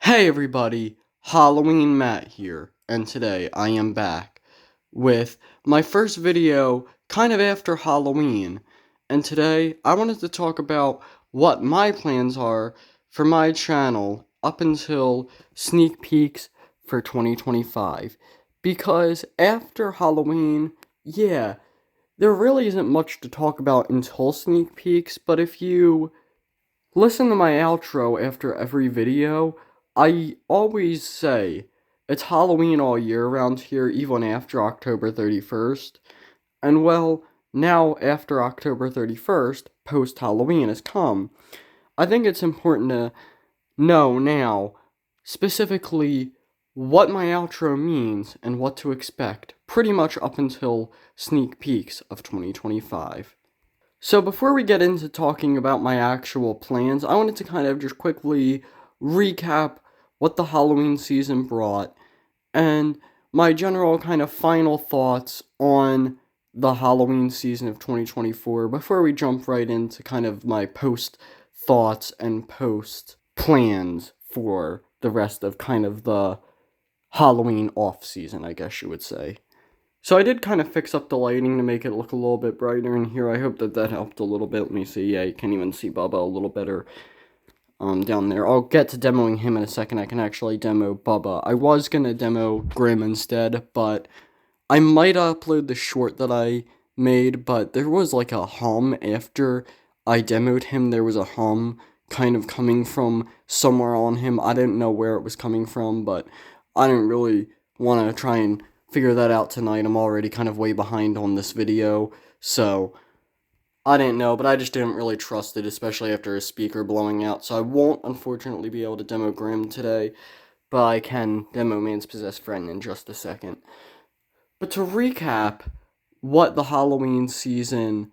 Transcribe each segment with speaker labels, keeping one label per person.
Speaker 1: Hey everybody, Halloween Matt here, and today I am back with my first video kind of after Halloween, and today I wanted to talk about what my plans are for my channel up until sneak peeks for 2025, because after Halloween, yeah, there really isn't much to talk about until sneak peeks, but if you listen to my outro after every video, I always say it's Halloween all year around here, even after October 31st. And well, now after October 31st, post Halloween has come. I think it's important to know now, specifically, what my outro means and what to expect, pretty much up until sneak peeks of 2025. So before we get into talking about my actual plans, I wanted to kind of just quickly recap what the Halloween season brought and my general kind of final thoughts on the Halloween season of 2024 before we jump right into kind of my post thoughts and post plans for the rest of kind of the Halloween off season, I guess you would say. So I did kind of fix up the lighting to make it look a little bit brighter in here. I hope that helped a little bit. Let me see. Yeah, you can even see Bubba a little better down there. I'll get to demoing him in a second. I can actually demo Bubba. I was going to demo Grim instead, but I might upload the short that I made, but there was like a hum after I demoed him. There was a hum kind of coming from somewhere on him. I didn't know where it was coming from, but I didn't really want to try and figure that out tonight. I'm already kind of way behind on this video, so I didn't know, but I just didn't really trust it, especially after a speaker blowing out, so I won't unfortunately be able to demo Grim today, but I can demo Man's Possessed Friend in just a second. But to recap what the Halloween season,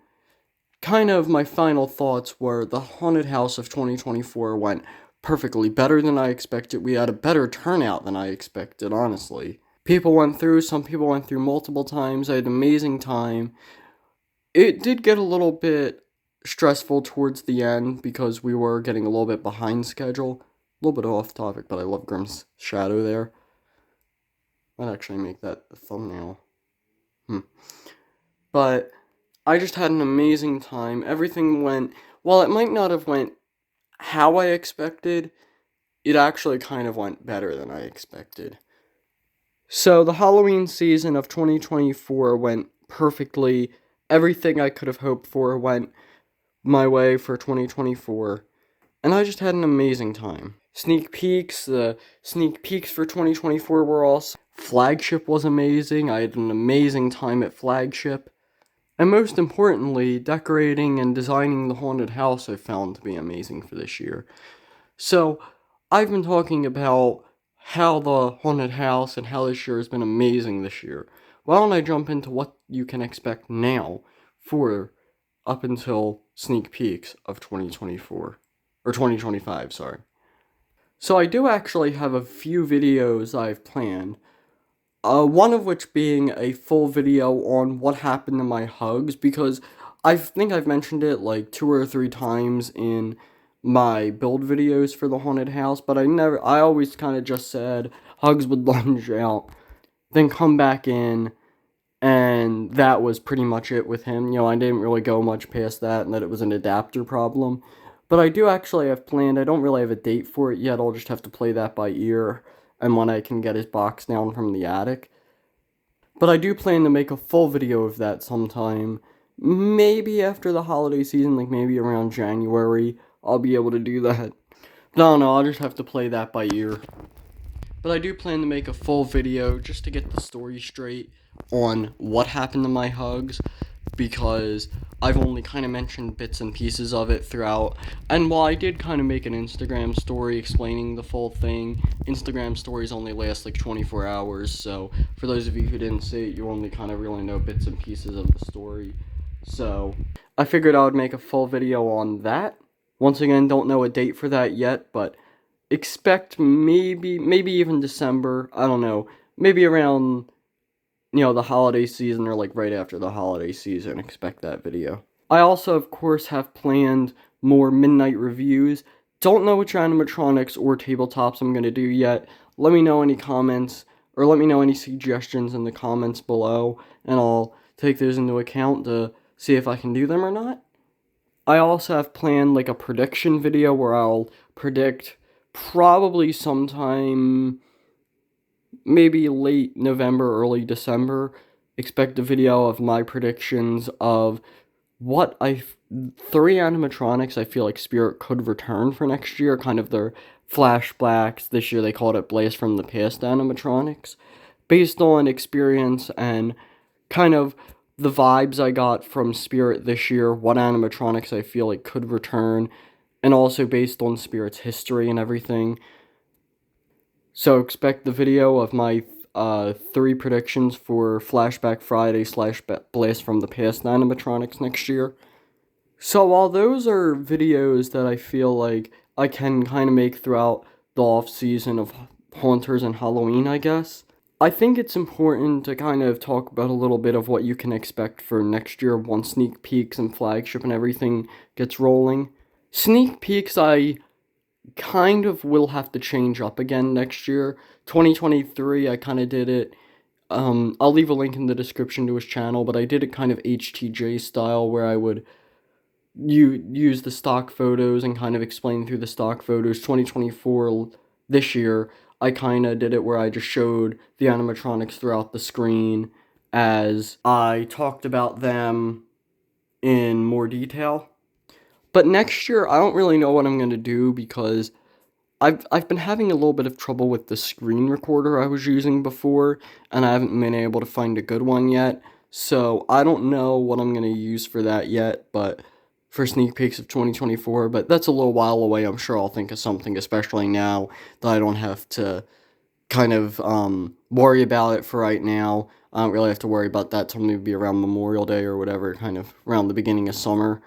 Speaker 1: kind of my final thoughts were, the Haunted House of 2024 went perfectly better than I expected. We had a better turnout than I expected, honestly. Some people went through multiple times. I had an amazing time. It did get a little bit stressful towards the end because we were getting a little bit behind schedule. A little bit off topic, but I love Grim's shadow there. Might actually make that a thumbnail. But I just had an amazing time. Everything went, while it might not have went how I expected, it actually kind of went better than I expected. So the Halloween season of 2024 went perfectly. Everything I could have hoped for went my way for 2024. And I just had an amazing time. The sneak peeks for 2024 were awesome. Flagship was amazing. I had an amazing time at Flagship. And most importantly, decorating and designing the haunted house I found to be amazing for this year. So, I've been talking about how the haunted house and how this year has been amazing this year. Why don't I jump into what you can expect now for up until sneak peeks of 2024, or 2025, sorry. So I do actually have a few videos I've planned, one of which being a full video on what happened to my hugs, because I think I've mentioned it like 2 or 3 times in my build videos for the haunted house, but I always kind of just said Hugs would lunge out, then come back in, and that was pretty much it with him. I didn't really go much past that, and that it was an adapter problem. But I do actually have planned, I don't really have a date for it yet, I'll just have to play that by ear, and when I can get his box down from the attic. But I do plan to make a full video of that sometime, maybe after the holiday season, like maybe around January, I'll be able to do that. But I don't know, I'll just have to play that by ear. But I do plan to make a full video just to get the story straight on what happened to my hugs, because I've only kind of mentioned bits and pieces of it throughout. And while I did kind of make an Instagram story explaining the full thing, Instagram stories only last like 24 hours, so for those of you who didn't see it, you only kind of really know bits and pieces of the story. So I figured I would make a full video on that. Once again, don't know a date for that yet, but expect maybe even December, I don't know, maybe around, the holiday season or like right after the holiday season, expect that video. I also, of course, have planned more midnight reviews. Don't know which animatronics or tabletops I'm going to do yet. Let me know any comments, or let me know any suggestions in the comments below, and I'll take those into account to see if I can do them or not. I also have planned like a prediction video where I'll predict probably sometime maybe late November, early December. Expect a video of my predictions of what three animatronics I feel like Spirit could return for next year, kind of their flashbacks. This year they called it Blast from the Past animatronics, based on experience and kind of the vibes I got from Spirit this year, what animatronics I feel like could return, and also based on Spirit's history and everything. So expect the video of my 3 predictions for Flashback Friday / Blast from the Past animatronics next year. So while those are videos that I feel like I can kind of make throughout the off season of Haunters and Halloween, I guess, I think it's important to kind of talk about a little bit of what you can expect for next year once sneak peeks and flagship and everything gets rolling. Sneak peeks I kind of will have to change up again next year. 2023, I kind of did it. I'll leave a link in the description to his channel, but I did it kind of HTJ style where I would use the stock photos and kind of explain through the stock photos. 2024, this year, I kind of did it where I just showed the animatronics throughout the screen as I talked about them in more detail. But next year, I don't really know what I'm going to do because I've been having a little bit of trouble with the screen recorder I was using before, and I haven't been able to find a good one yet. So I don't know what I'm going to use for that yet, but for sneak peeks of 2024, but that's a little while away. I'm sure I'll think of something, especially now that I don't have to kind of worry about it for right now. I don't really have to worry about that till maybe around Memorial Day or whatever, kind of around the beginning of summer.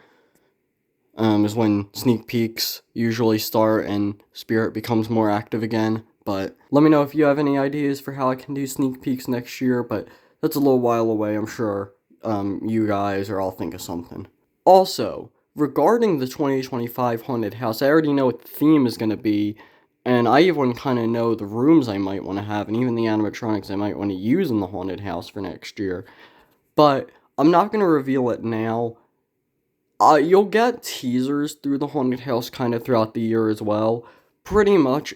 Speaker 1: Is when sneak peeks usually start and Spirit becomes more active again. But let me know if you have any ideas for how I can do sneak peeks next year, but that's a little while away. I'm sure you guys or I'll think of something. Also, regarding the 2025 Haunted House, I already know what the theme is going to be, and I even kind of know the rooms I might want to have, and even the animatronics I might want to use in the Haunted House for next year. But I'm not going to reveal it now. You'll get teasers through the Haunted House kind of throughout the year as well. Pretty much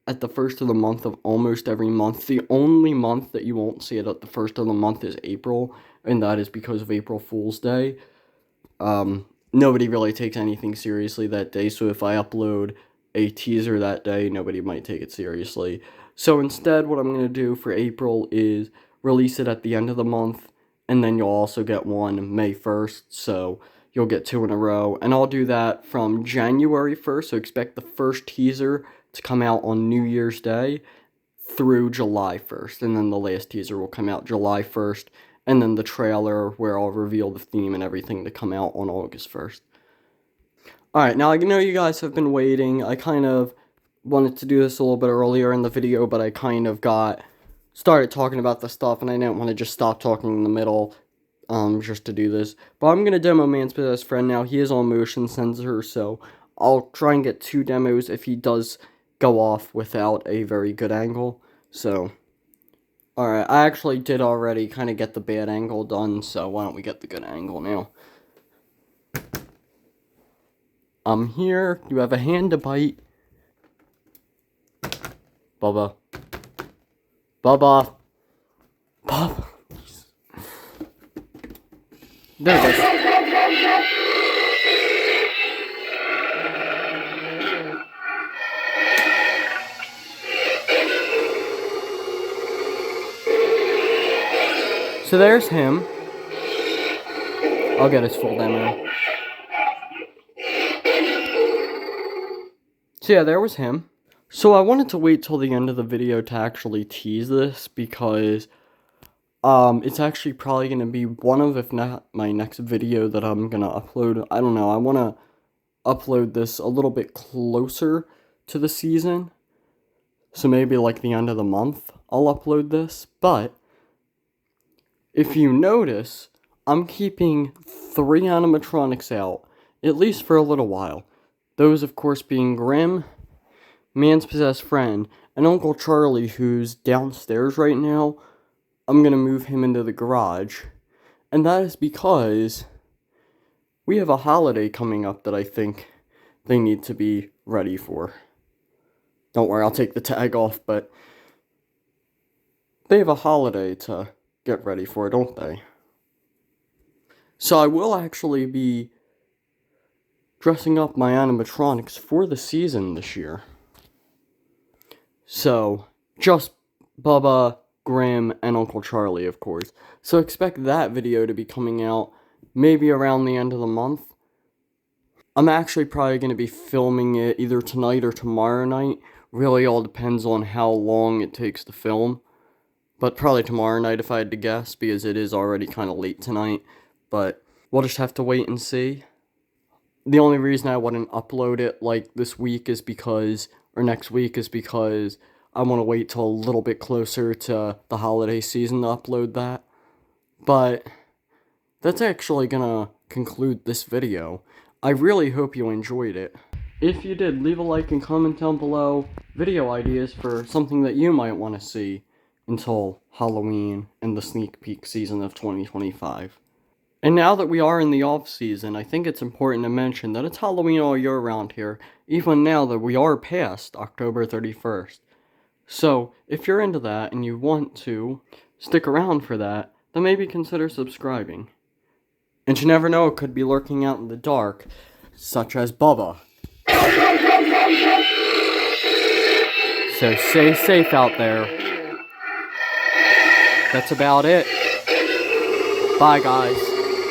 Speaker 1: at the first of the month of almost every month. The only month that you won't see it at the first of the month is April, and that is because of April Fool's Day. Nobody really takes anything seriously that day, so if I upload a teaser that day, nobody might take it seriously. So instead, what I'm going to do for April is release it at the end of the month, and then you'll also get one May 1st, so you'll get 2 in a row, and I'll do that from January 1st, so expect the first teaser to come out on New Year's Day through July 1st, and then the last teaser will come out July 1st, and then the trailer where I'll reveal the theme and everything to come out on August 1st. Alright, now I know you guys have been waiting. I kind of wanted to do this a little bit earlier in the video, but I kind of started talking about the stuff, and I didn't want to just stop talking in the middle. Just to do this. But I'm going to demo Man's Best Friend now. He is on motion sensor, so I'll try and get 2 demos if he does go off without a very good angle. So, alright, I actually did already kind of get the bad angle done, so why don't we get the good angle now. I'm here. You have a hand to bite. Bubba. Bubba. Bubba. There it goes. So there's him. I'll get his full demo. So yeah, there was him. So I wanted to wait till the end of the video to actually tease this because it's actually probably going to be one of, if not my next video that I'm going to upload. I don't know, I want to upload this a little bit closer to the season. So maybe like the end of the month I'll upload this. But if you notice, I'm keeping 3 animatronics out, at least for a little while. Those, of course, being Grim, Man's Possessed Friend, and Uncle Charlie, who's downstairs right now. I'm gonna move him into the garage. And that is because we have a holiday coming up that I think they need to be ready for. Don't worry, I'll take the tag off, but they have a holiday to get ready for, don't they? So I will actually be dressing up my animatronics for the season this year. So, just Bubba, Grim, and Uncle Charlie, of course. So expect that video to be coming out maybe around the end of the month. I'm actually probably going to be filming it either tonight or tomorrow night. Really all depends on how long it takes to film. But probably tomorrow night if I had to guess, because it is already kind of late tonight. But we'll just have to wait and see. The only reason I wouldn't upload it like this week is because, or next week, is because I want to wait till a little bit closer to the holiday season to upload that. But that's actually gonna conclude this video. I really hope you enjoyed it. If you did, leave a like and comment down below video ideas for something that you might want to see until Halloween and the sneak peek season of 2025. And now that we are in the off-season, I think it's important to mention that it's Halloween all year round here, even now that we are past October 31st. So, if you're into that and you want to stick around for that, then maybe consider subscribing. And you never know, it could be lurking out in the dark, such as Bubba. So stay safe out there. That's about it. Bye, guys.